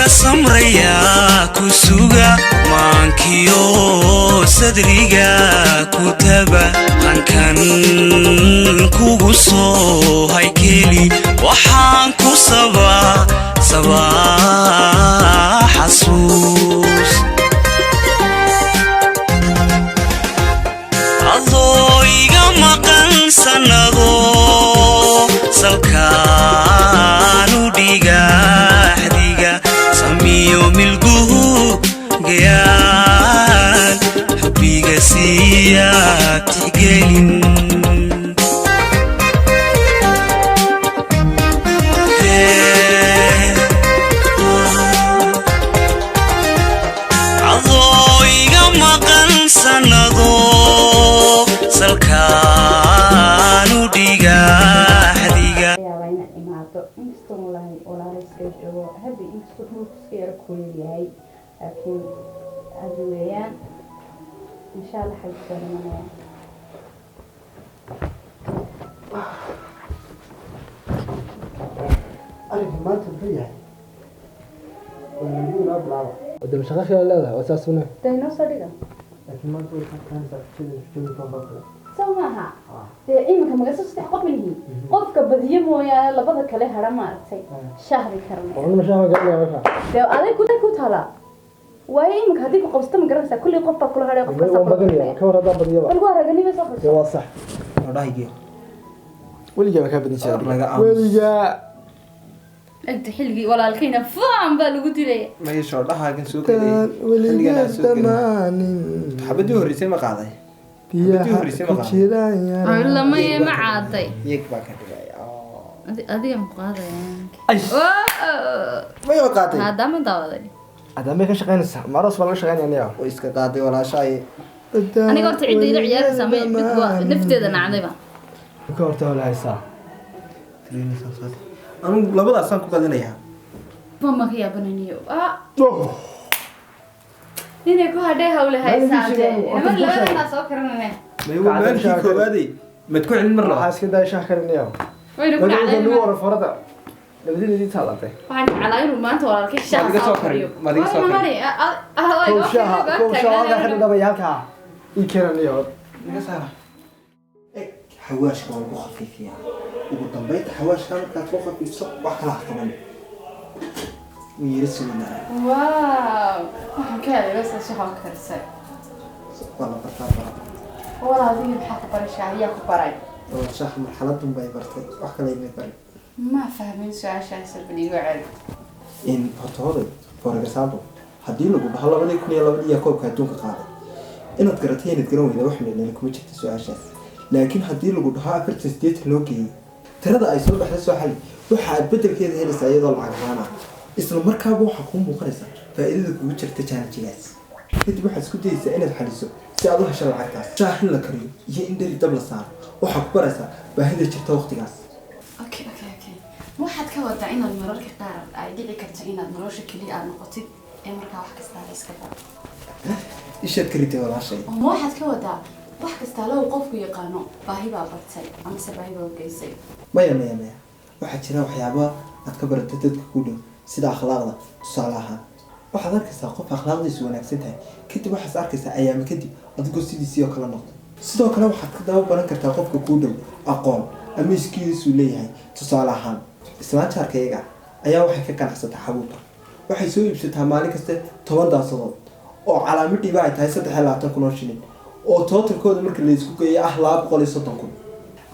samraya kusuga maankiyo sadriga kutaba hankan kugu soo haykeli waxaan ku sabaa xasuus adoo iga maqan sanado salkaanu dhiga milguhu gayaan xubbiga siyaa tixgelin adoo iga maqan sanado salkaanu dhiga لكن أدوية إن شاء الله حيصير معنا. أنا ما تبيها. والمليون أبلغ. قدام شغال لا وأساسونه. تينو صديقة. لكن ما تقول كان تشيل طبقة. سومها. إيه مكان مقصود تحقق منه. قف كبديه مويا لبضك عليه هرمات. شهر كرمه. والله مش أنا قبل يا باشا. ده أنا كنت هلا. وين مكهديك قبضت مقرصة كل قبة كل هذا قبة. بدني كم هذا بدني بقى. الجوار قال لي بس أخذ. جواب صح. راح يجي. ولي جا كابتن شادي. ولي جا. أنت حلقي ولا الحين فاهم بالوجود ليه. ما يشعر لها كن سوق لي. ولي جا تمانين. حبيت يهري سما قاضي. حبيت يهري سما قاضي. والله ما يمعاطي. يكبر كده. أدي مقاضي. أي. ما يقاضي. هذا من داودي. هذا ما كان شغال نسا ما رأس ولا شغال يعني يا ويسك قاضي ولا شيء أنا قلت عندي العيال سامي بدو نفتي ذا نعذبه كورت ولا هيسا أنا لبضع سان كقدنا إياها فما هي بنينيو نيني كو هذا هو اللي هيسا أنا لا أنا سوكرنا ما هو ما في كوبادي ما تكون عند مرة حاسس كده شاكرني يا وين كنا على نور فردا لبدي دي ثلاثة وعن على إنه ما أنت ولا كل شيء ما تيجي سكر ما تيجي سكر كوشها داخل ده بيالك يكرني يا تيجي سارة حواش كمان مخفف يعني وقدام بيت حواش كمان كانت مخفف صب وحلا كمان ويرسلنا واو كذا بس شو هكرسه والله بطلع والله هذه بحق برشاهية كبراي والله شاخ مرحلتهم باي برتي وحكي لي باي ما فاهمين سؤال شايسر بني وعلي إن هذا for example haddii lagu dhaho 2022 koobka adduunka qaaday inaad garateen inaad garan weydo wax meel kuma jirto su'aashaas laakiin haddii lagu dhaho afartan sideed loo geeyay tirada ay soo baxday soo xali waxa aad bedelkeeda helaysaa iyadoo lacag ahaan ah isla markaaba waxa ku muuqanaysa faa'iidada kugu jirta challenge-gaas kadib waxaad isku dayaysaa inaad xaliso si aad u hesho lacagtaas shaahin la kariyo iyo in dheri dab la saaro waxa ku baraysaa baahida jirta waqtigaas okay waxaad ka wadaa inaad mararka qaar ay dhici karto inaad nolosha kaliya aad noqotid ee markaa wax kasta la iska baro ishaad karitay walaashay oo waxaad ka wadaa wax kasta loo qofku yaqaano baahi baa bartay ama baahi baa geysay maya waxaa jira waxyaabo aad ka baratay dadka ku dhow sida akhlaaqda tusaale ahaan waxaad arkaysaa qof akhlaaqdiisu wanaagsan tahay kadib waxaad arkaysaa ayaama kadib adigoo sidiisii oo kala noqdo sidoo kale waxaad ka daba baran kartaa qofka ku dhow aqoon ama iskiisu leeyahay tusaale ahaan islaanta arkayga ayaa waxay ka ganacsataa xabuubta waxay soo iibsataa maalin kasta 10 daasadood oo calaamadii ay tahay 320 shilin oo totalkooda marka la isku geeyo ah 230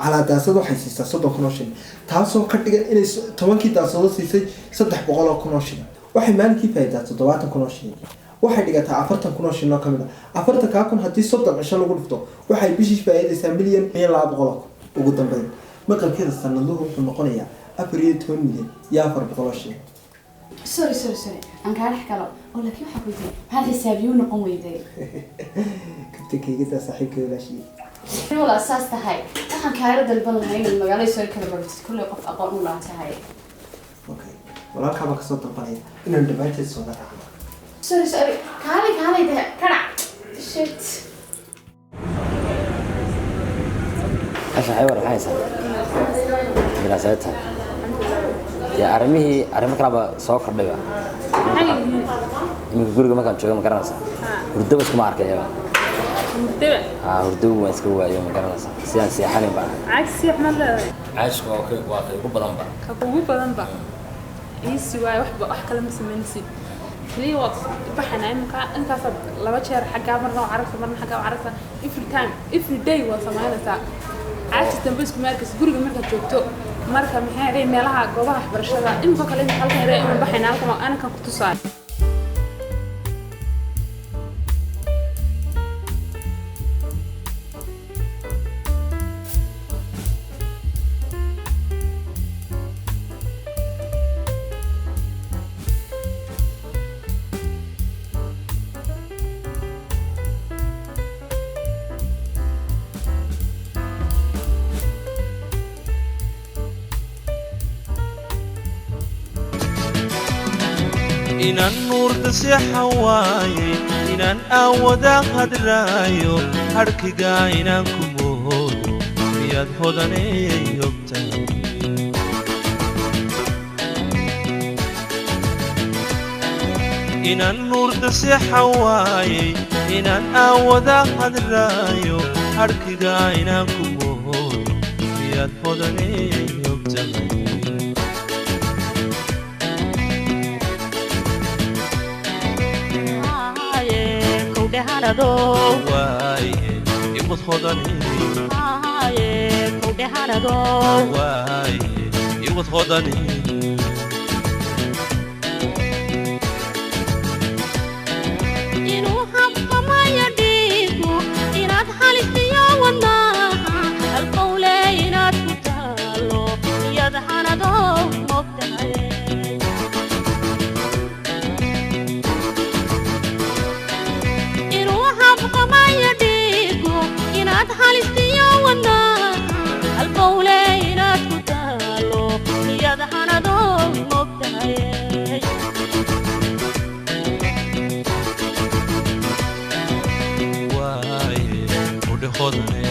على داسة وحيسي صدق كنوشين تاسو كتير إني 10 كي داسة سيسي 300 كنوشين واحد مان كي فايدة 7 كنوشين واحد يجي تعفرت كنوشين لا كمدا عفرت كأكون هدي صدق عشان نقول فتو واحد بيجي فايدة 1 مليون 100 لا بغلق وقدام بين ما قال كذا استنلوه في النقطة أبريد 2 مليون يافر بغلاشين سوري أنا كان أحكي له أقول لك يا حبيبي هذا حسابيون قوي ذي كنت كي جت صحيح كذا شيء والله أساس تهاي أنا كارد البلد هاي من المجال يسوي كذا بس كل يقف أقوى ولا تهاي أوكي ولا كابك صوت البنية إن الدبات الصوت سوري كاري ده كنا شيت أشرح عبارة حاجة دراساتها يا أرمي كلام سوق كردية من guriga markaan joogo ma garanaysaa hurdo bas kuma arkay yaaba hurdo waan iska waayo ma garanaysaa sidaan seexanin baa عكس احمد caashka waa ugu badan ba كبوي بدن بقى يسي واي wax kale ma sameynaysid ليه وقت بحنا إنك صب لما تشير حاجة مرة وعرفت مرة حاجة وعرفت every time every day وسمعنا عكس تنبس مركز guriga marka joogto marka maxay meelaha goobaha waxbarashada inta kale inta halkan reey in baxayna halkan ana kan ku tusaay inaan nuurka seexan waayey inaan aawada qadraayo harkiga inaan ku moodo miyaad hodanay ogtahay inaan nuurka seexan waayey inaan aawada qadraayo harkiga inaan ku moodo miyaad hodanay ogtahay waaye iwad hodani waaye iwad hodani inuu habqamaya dhiigu inaad halistiyo wadnaha halqowle inaad ku taalo iyad hanado mogtahay halistiyo wadnaha halqowle inaad ku taalo iyad hanado mogtahay waaye udhe hodane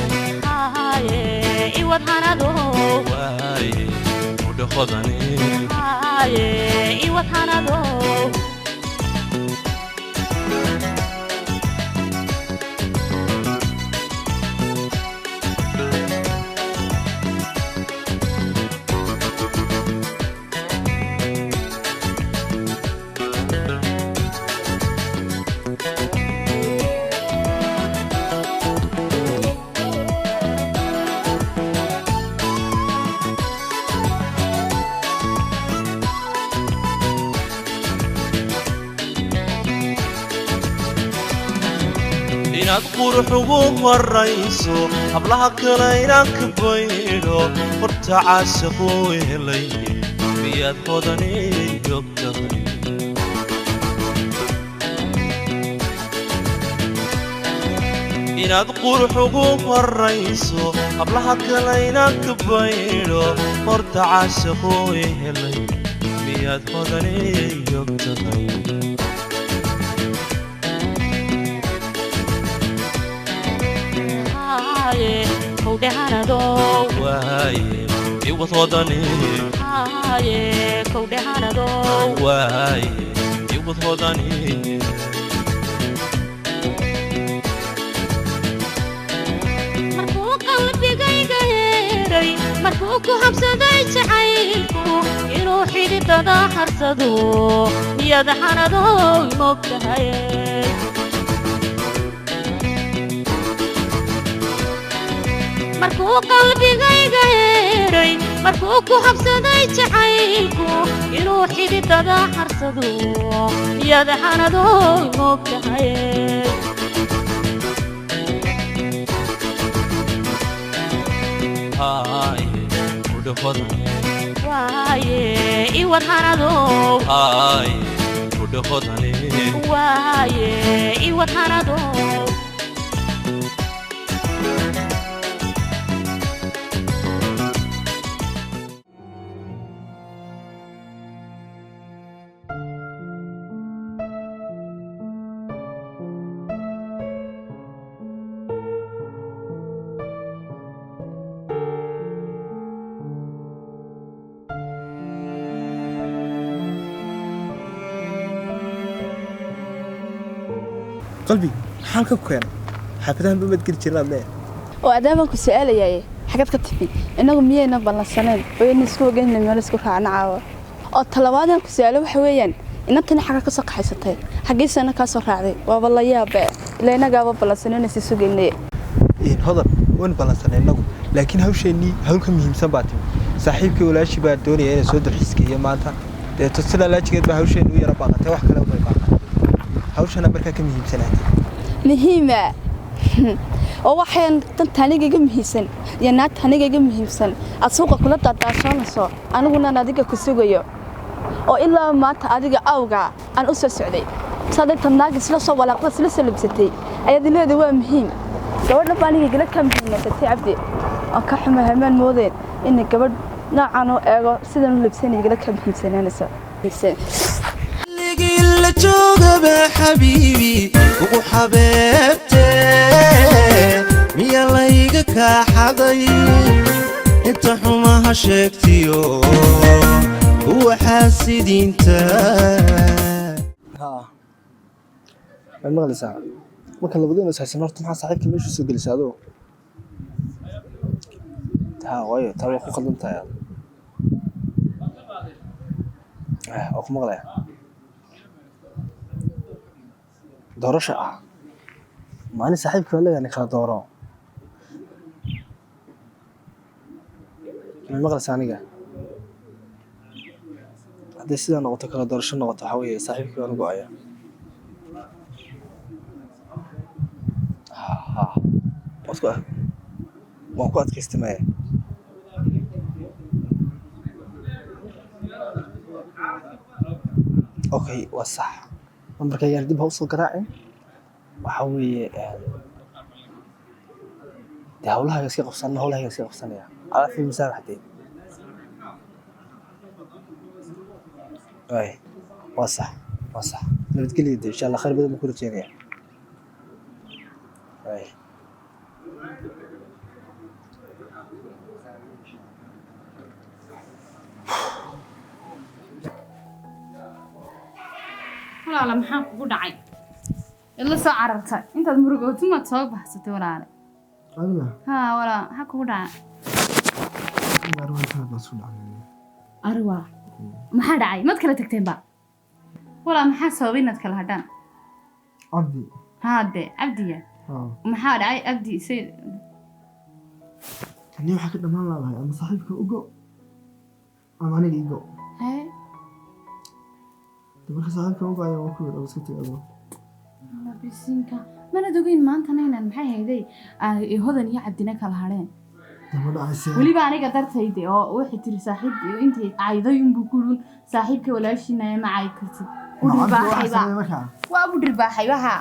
iwad hanado waaye udhe hodane iwad hanado inaad qurux ugu horayso hablaha kale inaan ka baydho horta caashaqu helay miyaad hodanay ogtahay inaad qurux ugu horayso hablaha kale inaan ka baydho horta caashaqu helay miyaad hodanay ogtahay waaye iwad hodani waaye iwad hodani markuu qalbigayga heeray markuu ku habsaday jacaylku inuu xididada harsado miyad hanado mogtahay markuu qalbigayga heeray markuu ku habsaday jacaylku inuu xididada harsado miyad hanado mogtahay waaye udhe hodane waaye iwad hanado waaye udhe hodane waaye iwad hanado qalbi xalka ku keen xafadahan bamad geli jirnaa mee oo adaabaan ku su'aalayay xagad ka tafi inagu miyayna ballansaneen oo in isku ogeyn meel isku raacna caawa oo talabaadan ku su'aalo waxa weeyaan inantani xaga ka soo qaxaysatay xageysana ka soo raacday waa la yaabay ilaa inagaaba ballansaneen si sugeynay hodan wan ballansaneen inagu laakiin hawsheeni hawl ka muhiimsan baa timi saaxiibkii walaashi baa doonaya inay soo dalxiiskiyo maanta deeto sida laajigeed baa hawsheen u yara baaqatay wax kale uma baaqan hawshana markaa ka muhiimsanaatay muhiima oo waxaan tan taniga muhiimsan iyo naad taniga muhiimsan aad suuqa kula daadaashanayso aniguna adiga ku sugayo oo ilaa maanta adiga awga aan u soo socday saddex tanaag isla soo walaaqda isla salibsatay ayadileedu waa muhiim gabadha baaniga gala ka muhiimsatay cabdi oo ka xumahamaan moodeen in gabadh noocan oo eego sidan u libsanay gala ka muhiimsanaanayso la jooga habiibi ugu xabeebte miya layga ka xaday inta xumaha sheegtiyo waxa sidinta مغلسة marka labadeen asaasin horta maxaa saaxiibka meesha soo gelisaado waayo taa ku qaldan tahay oo kuma qalay doorasho maalin saaxiibka la leeyahay kala dooro maqalsa aniga hadii sida noqoto kala doorasho noqoto waxa weeye saaxiibka aan go'aya waan ku adkaystamay okay waa sax marka yar dib u soo garaacin waxa weeye hawlaha iska qabsanaya ala fi masaaxadii ay waa sax nabadgelyo insha Allah khayr badan ku rajeynaya ay walaal maxaa kugu dhacay ila soo carartay intaad murugooti ma soo baxsatay walaal walaal maxaa kugu dhacay arwa maxaa dhacay mad kala tagteen ba walaal maxaa sababay inaad kala hadhaan abdi abdiya maxaa dhacay abdi tani waxa ka dhamaan lahayd ama saaxiibka ugo ama aniga igo marka saaxiibka ugo ayaa ku wada iska tagado bisinka mana dogeyn maanta inaan maxay hayday hodan iyo cabdina kala hadheen waliba aniga dartayde oo waxay tiri saaxiibtii intay cayday inbuu ku dhun saaxiibka walaashiina ma cay kartid waa u dhirbaaxay waxa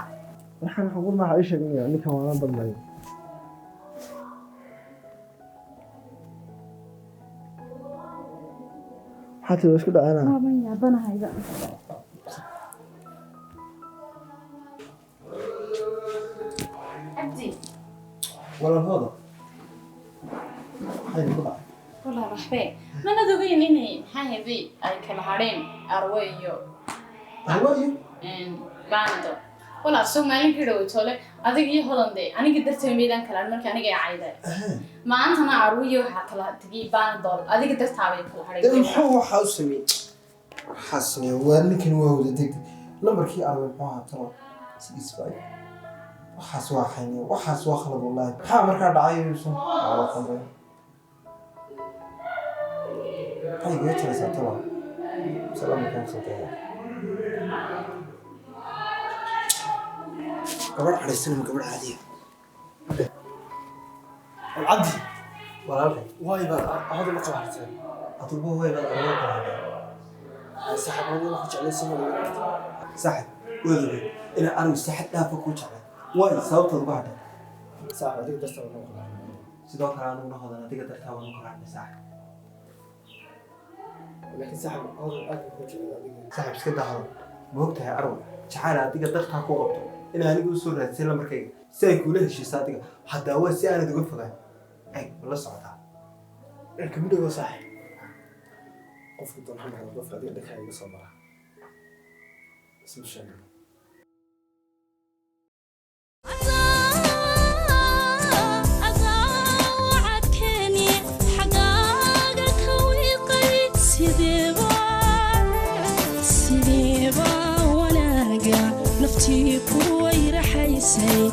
waxaan xuquuq ma ay sheegay ninka waan badnay حتى لو اسكت انا ما يابنا هيدا عبدي ولا هذا هاي بقى والله رحبي ما ندوين اني هاي بي اي كلا هارين ارويو ان باندو ولا سو مالين كيدو توله اديق iyo hodande aniga dartay meedan kala markii aniga ay cayday maantana aruuyo waxa kala tagi baandol adiga dartaabay kala haray waxa u sameeyay xasni waa ninkan waa wada degdeg lambarkii arway waxa taro 65 waxaas waa khalad wallahi waxa markaa dhacay soo waa khalad ay geeyo talo salaam alaykum sabta قبل على السلم قبل عادية العدي ولا لا وايد هذا ما قرأت أطلبه وايد أنا ما قرأت سحب هذا ما خش عليه سمو سحب وذي إن أنا مستحيل لا فكوش عليه وايد صوت البعض سحب هذيك درس ولا قرأت سيدوك أنا من هذا هذيك درس ولا قرأت سحب لكن سحب هذا أكيد سحب سكت هذا بوقتها أروح تعال هذيك درس هاكو إن أنا أقول سورة سلام مركي سيكون له شيء صادق حتى هو سيانة تقول فقط أي والله صعدها الكمية صح قف الدون محمد قف هذه اللي كان يصبرها اسم الشامل kuway raxaysay